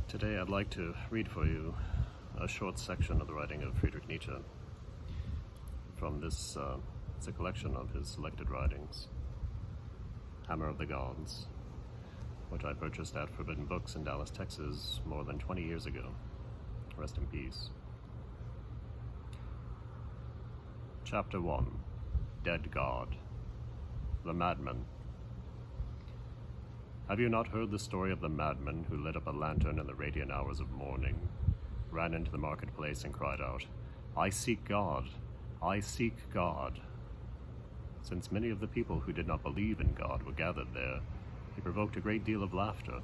Today I'd like to read for you a short section of the writing of Friedrich Nietzsche. From this, it's a collection of his selected writings, Hammer of the Gods, which I purchased at Forbidden Books in Dallas, Texas more than 20 years ago. Rest in peace. Chapter 1. Dead God. The Madman. Have you not heard the story of the madman who lit up a lantern in the radiant hours of morning, ran into the marketplace and cried out, "I seek God! I seek God!" Since many of the people who did not believe in God were gathered there, he provoked a great deal of laughter.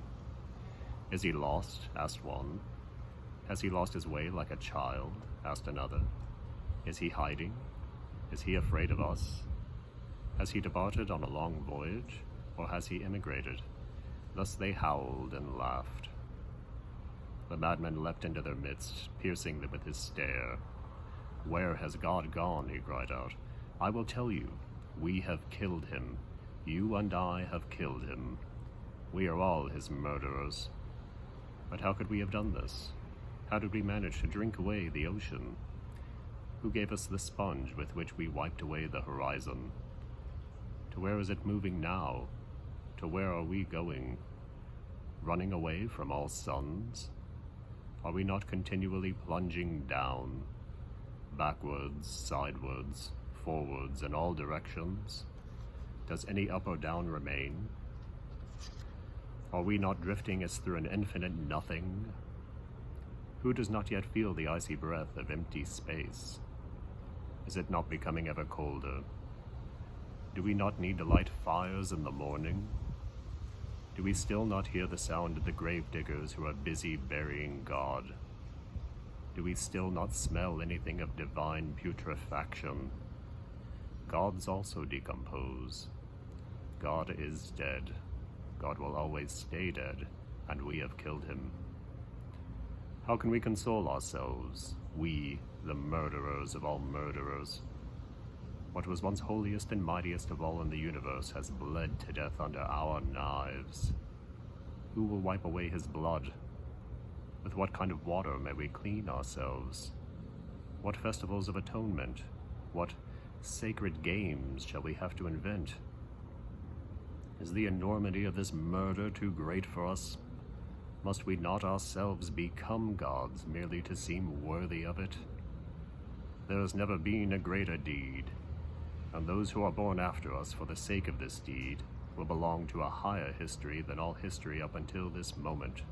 "Is he lost?" asked one. "Has he lost his way like a child?" asked another. "Is he hiding? Is he afraid of us? Has he departed on a long voyage, or has he emigrated?" Thus they howled and laughed. The madman leapt into their midst, piercing them with his stare. "Where has God gone?" he cried out. "I will tell you. We have killed him. You and I have killed him. We are all his murderers. But how could we have done this? How did we manage to drink away the ocean? Who gave us the sponge with which we wiped away the horizon? To where is it moving now? To where are we going? Running away from all suns? Are we not continually plunging down, backwards, sidewards, forwards, in all directions? Does any up or down remain? Are we not drifting as through an infinite nothing? Who does not yet feel the icy breath of empty space? Is it not becoming ever colder? Do we not need to light fires in the morning? Do we still not hear the sound of the grave diggers who are busy burying God? Do we still not smell anything of divine putrefaction? Gods also decompose. God is dead. God will always stay dead, and we have killed him. How can we console ourselves, we, the murderers of all murderers? What was once holiest and mightiest of all in the universe has bled to death under our knives. Who will wipe away his blood? With what kind of water may we clean ourselves? What festivals of atonement, what sacred games shall we have to invent? Is the enormity of this murder too great for us? Must we not ourselves become gods merely to seem worthy of it? There has never been a greater deed, and those who are born after us for the sake of this deed will belong to a higher history than all history up until this moment.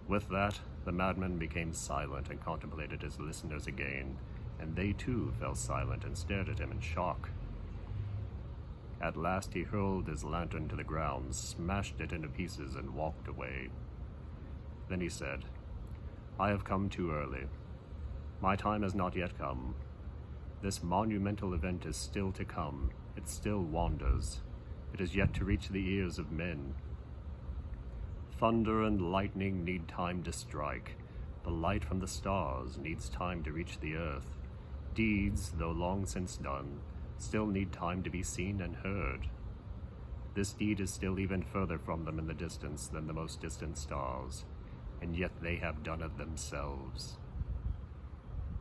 With that, the madman became silent and contemplated his listeners again, and they too fell silent and stared at him in shock. At last he hurled his lantern to the ground, smashed it into pieces, and walked away. Then he said, "I have come too early. My time has not yet come. This monumental event is still to come. It still wanders. It is yet to reach the ears of men. Thunder and lightning need time to strike. The light from the stars needs time to reach the earth. Deeds, though long since done, still need time to be seen and heard. This deed is still even further from them in the distance than the most distant stars, and yet they have done it themselves."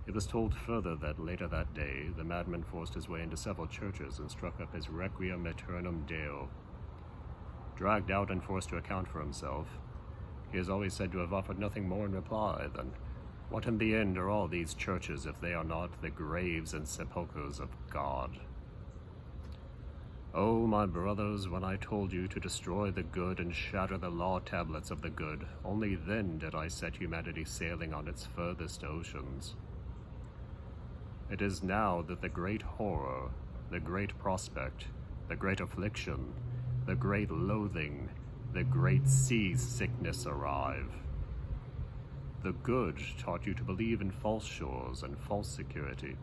It was told further that later that day, the madman forced his way into several churches and struck up his Requiem Aeternam Deo. Dragged out and forced to account for himself, he is always said to have offered nothing more in reply than, "What in the end are all these churches if they are not the graves and sepulchres of God?" Oh, my brothers, when I told you to destroy the good and shatter the law tablets of the good, only then did I set humanity sailing on its furthest oceans. It is now that the great horror, the great prospect, the great affliction, the great loathing, the great sea-sickness arrive. The good taught you to believe in false shores and false security.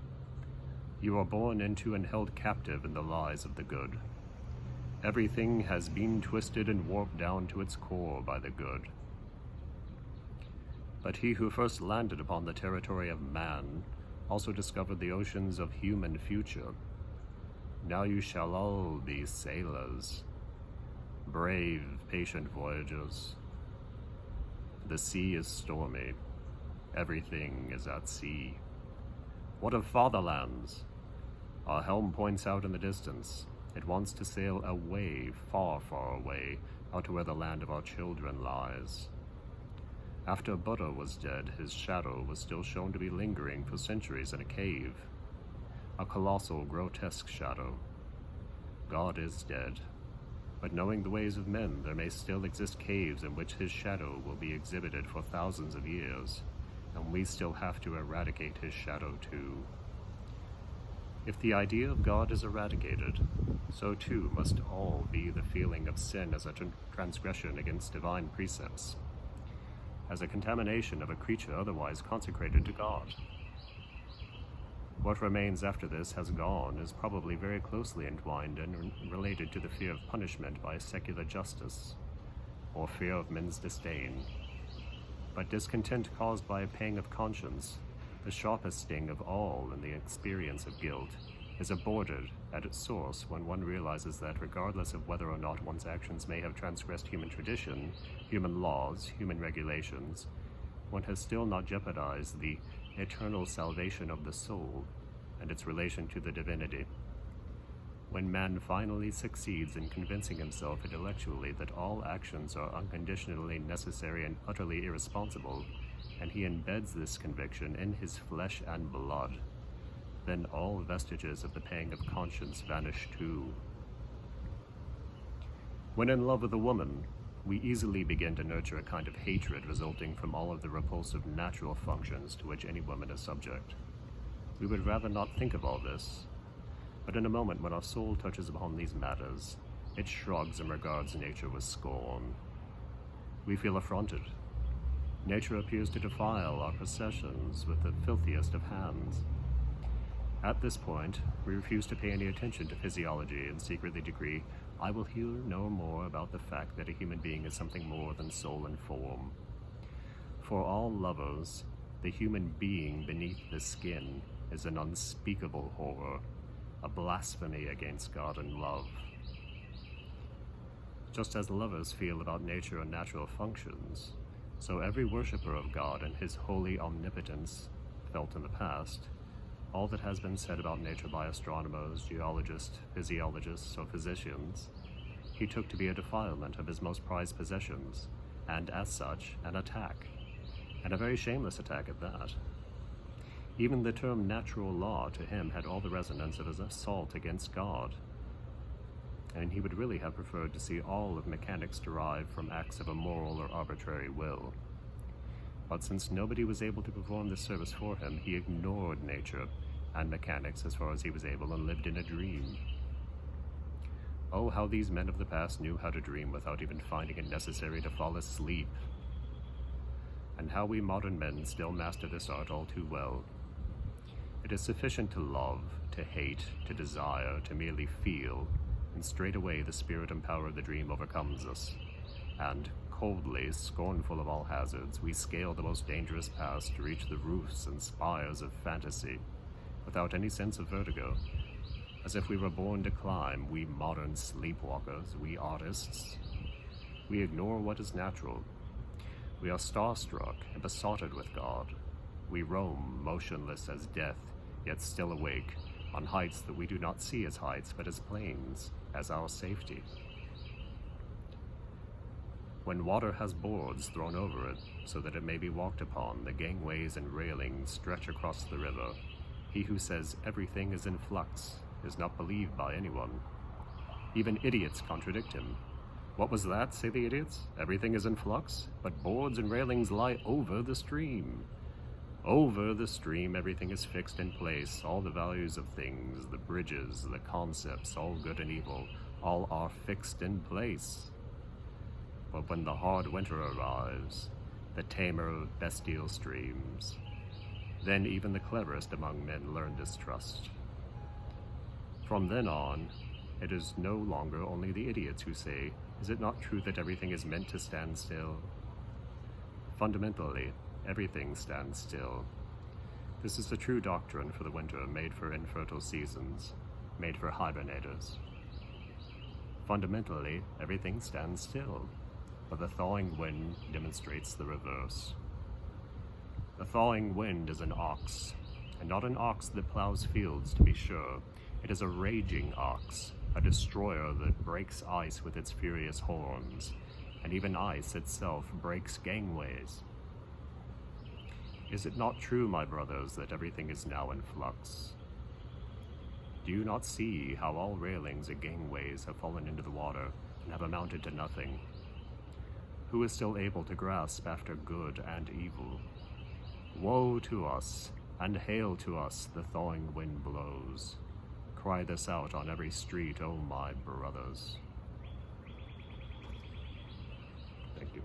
You are born into and held captive in the lies of the good. Everything has been twisted and warped down to its core by the good. But he who first landed upon the territory of man also discovered the oceans of human future. Now you shall all be sailors, brave, patient voyagers. The sea is stormy. Everything is at sea. What of fatherlands? Our helm points out in the distance. It wants to sail away, far, far away, out to where the land of our children lies. After Buddha was dead, his shadow was still shown to be lingering for centuries in a cave. A colossal, grotesque shadow. God is dead. But knowing the ways of men, there may still exist caves in which his shadow will be exhibited for thousands of years, and we still have to eradicate his shadow too. If the idea of God is eradicated, so too must all be the feeling of sin as a transgression against divine precepts, as a contamination of a creature otherwise consecrated to God. What remains after this has gone is probably very closely entwined and related to the fear of punishment by secular justice, or fear of men's disdain. But discontent caused by a pang of conscience, the sharpest sting of all in the experience of guilt, is aborted at its source when one realizes that regardless of whether or not one's actions may have transgressed human tradition, human laws, human regulations, one has still not jeopardized the eternal salvation of the soul and its relation to the divinity. When man finally succeeds in convincing himself intellectually that all actions are unconditionally necessary and utterly irresponsible, and he embeds this conviction in his flesh and blood, then all vestiges of the pang of conscience vanish too. When in love with a woman, we easily begin to nurture a kind of hatred resulting from all of the repulsive natural functions to which any woman is subject. We would rather not think of all this, but in a moment when our soul touches upon these matters, it shrugs and regards nature with scorn. We feel affronted. Nature appears to defile our processions with the filthiest of hands. At this point, we refuse to pay any attention to physiology and secretly decree, I will hear no more about the fact that a human being is something more than soul and form. For all lovers, the human being beneath the skin is an unspeakable horror, a blasphemy against God and love. Just as lovers feel about nature and natural functions, so every worshipper of God and his holy omnipotence felt in the past all that has been said about nature by astronomers, geologists, physiologists, or physicians, he took to be a defilement of his most prized possessions, and as such, an attack, and a very shameless attack at that. Even the term natural law to him had all the resonance of an assault against God, and he would really have preferred to see all of mechanics derived from acts of a moral or arbitrary will. But since nobody was able to perform this service for him, he ignored nature and mechanics as far as he was able and lived in a dream. Oh, how these men of the past knew how to dream without even finding it necessary to fall asleep. And how we modern men still master this art all too well. It is sufficient to love, to hate, to desire, to merely feel, and straightway the spirit and power of the dream overcomes us, and coldly, scornful of all hazards, we scale the most dangerous paths to reach the roofs and spires of fantasy, without any sense of vertigo, as if we were born to climb, we modern sleepwalkers, we artists. We ignore what is natural. We are starstruck and besotted with God. We roam, motionless as death, yet still awake, on heights that we do not see as heights, but as plains, as our safety. When water has boards thrown over it so that it may be walked upon, the gangways and railings stretch across the river. He who says everything is in flux is not believed by anyone. Even idiots contradict him. What was that, say the idiots? Everything is in flux, but boards and railings lie over the stream. Over the stream, everything is fixed in place. All the values of things, the bridges, the concepts, all good and evil, all are fixed in place. But when the hard winter arrives, the tamer of bestial streams, then even the cleverest among men learn distrust. From then on, it is no longer only the idiots who say, is it not true that everything is meant to stand still? Fundamentally, everything stands still. This is the true doctrine for the winter, made for infertile seasons, made for hibernators. Fundamentally, everything stands still. but the thawing wind demonstrates the reverse. The thawing wind is an ox, and not an ox that plows fields, to be sure. It is a raging ox, a destroyer that breaks ice with its furious horns, and even ice itself breaks gangways. Is it not true, my brothers, that everything is now in flux? Do you not see how all railings and gangways have fallen into the water and have amounted to nothing? Who is still able to grasp after good and evil? Woe to us, and hail to us the thawing wind blows. Cry this out on every street, O my brothers. Thank you.